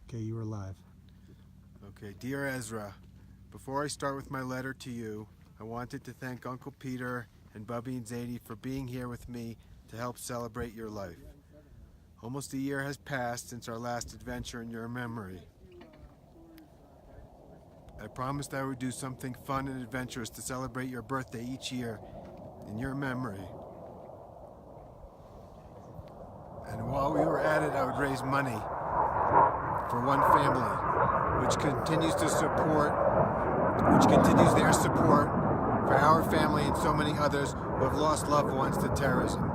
Okay, you were live. Okay, dear Ezra, before I start with my letter to you, I wanted to thank Uncle Peter and Bubby and Zadie for being here with me to help celebrate your life. Almost a year has passed since our last adventure in your memory. I promised I would do something fun and adventurous to celebrate your birthday each year in your memory. And while we were at it, I would raise money for one family, which continues their support for our family and so many others who have lost loved ones to terrorism.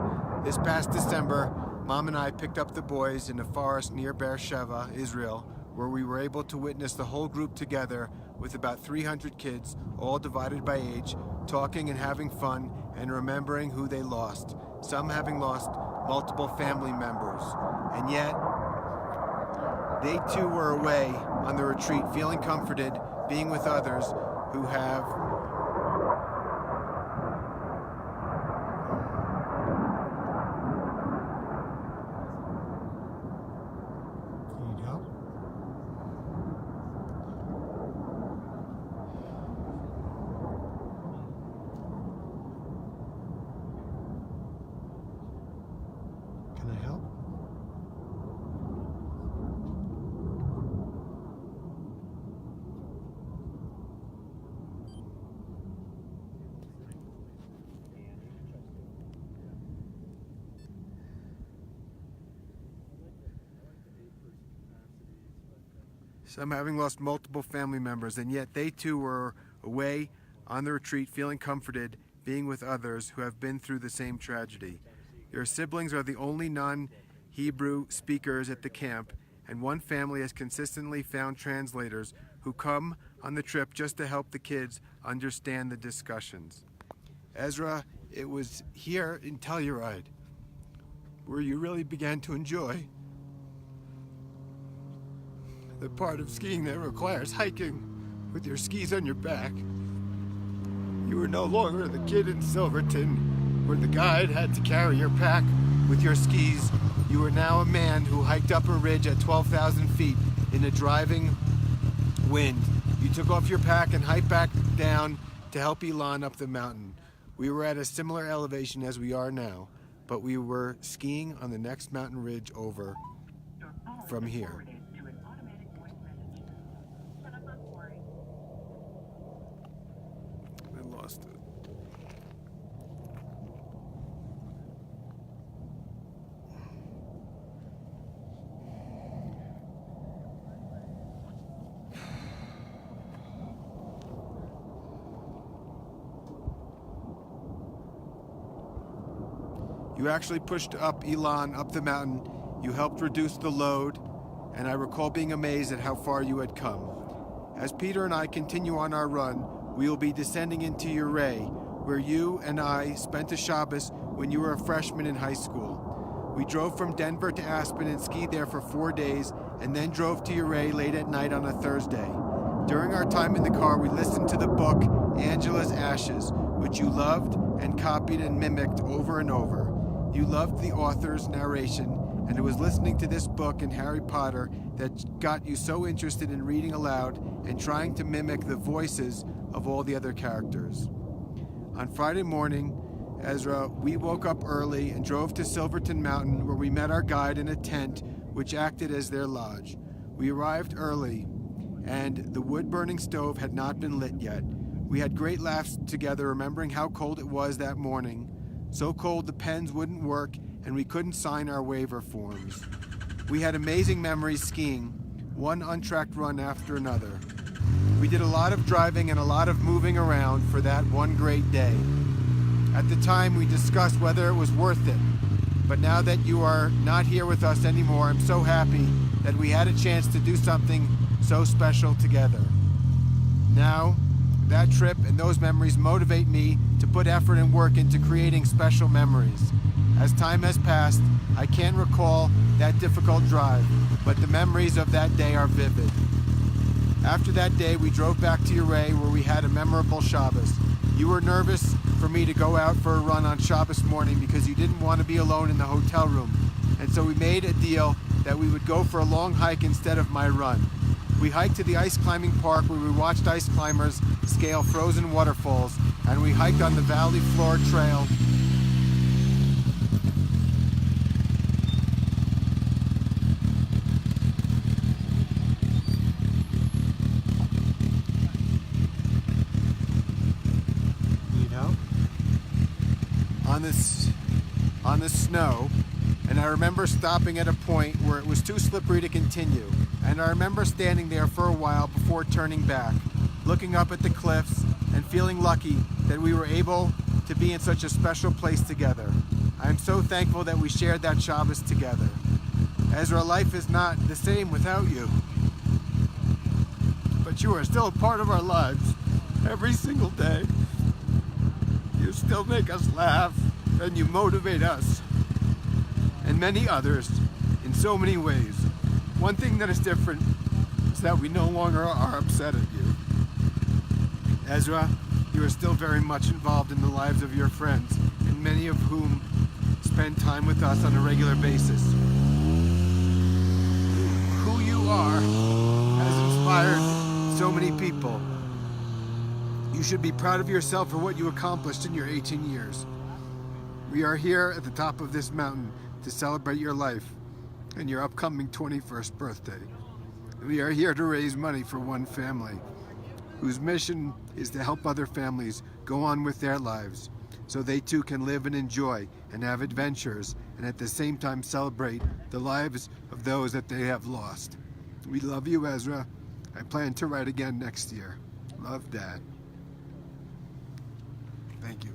This past December, Mom and I picked up the boys in a forest near Beersheba, Israel, where we were able to witness the whole group together with about 300 kids, all divided by age, talking and having fun and remembering who they lost, some having lost multiple family members. And yet, they too were away on the retreat, feeling comforted, being with others who have You need help? Can I help? some having lost multiple family members, and yet they too were away on the retreat, feeling comforted, being with others who have been through the same tragedy. Your siblings are the only non-Hebrew speakers at the camp, and one family has consistently found translators who come on the trip just to help the kids understand the discussions. Ezra, it was here in Telluride where you really began to enjoy the part of skiing that requires hiking with your skis on your back. You were no longer the kid in Silverton where the guide had to carry your pack with your skis. You are now a man who hiked up a ridge at 12,000 feet in a driving wind. You took off your pack and hiked back down to help Elon up the mountain. We were at a similar elevation as we are now, but we were skiing on the next mountain ridge over from here. I lost it. You actually pushed up Elon up the mountain. You helped reduce the load, and I recall being amazed at how far you had come. As Peter and I continue on our run, we will be descending into Uray, where you and I spent a Shabbos when you were a freshman in high school. We drove from Denver to Aspen and skied there for 4 days, and then drove to Uray late at night on a Thursday. During our time in the car, we listened to the book Angela's Ashes, which you loved and copied and mimicked over and over. You loved the author's narration, and it was listening to this book and Harry Potter that got you so interested in reading aloud and trying to mimic the voices of all the other characters. On Friday morning, Ezra, we woke up early and drove to Silverton Mountain, where we met our guide in a tent which acted as their lodge. We arrived early, and the wood-burning stove had not been lit yet. We had great laughs together, remembering how cold it was that morning. So cold the pens wouldn't work and we couldn't sign our waiver forms. We had amazing memories skiing, one untracked run after another. We did a lot of driving and a lot of moving around for that one great day. At the time, we discussed whether it was worth it. But now that you are not here with us anymore, I'm so happy that we had a chance to do something so special together. Now, that trip and those memories motivate me to put effort and work into creating special memories. As time has passed, I can't recall that difficult drive, but the memories of that day are vivid. After that day, we drove back to Uray, where we had a memorable Shabbos. You were nervous for me to go out for a run on Shabbos morning because you didn't want to be alone in the hotel room. And so we made a deal that we would go for a long hike instead of my run. We hiked to the ice climbing park where we watched ice climbers scale frozen waterfalls, and we hiked on the valley floor trail. Need help? On the snow, and I remember stopping at a point where it was too slippery to continue, and I remember standing there for a while before turning back, looking up at the cliffs and feeling lucky that we were able to be in such a special place together. I am so thankful that we shared that Shabbos together. Ezra, life is not the same without you, but you are still a part of our lives every single day. You still make us laugh, and you motivate us and many others in so many ways. One thing that is different is that we no longer are upset at you. Ezra, you are still very much involved in the lives of your friends, and many of whom spend time with us on a regular basis. Who you are has inspired so many people. You should be proud of yourself for what you accomplished in your 18 years. We are here at the top of this mountain to celebrate your life and your upcoming 21st birthday. We are here to raise money for one family whose mission is to help other families go on with their lives so they too can live and enjoy and have adventures, and at the same time celebrate the lives of those that they have lost. We love you, Ezra. I plan to write again next year. Love, Dad. Thank you.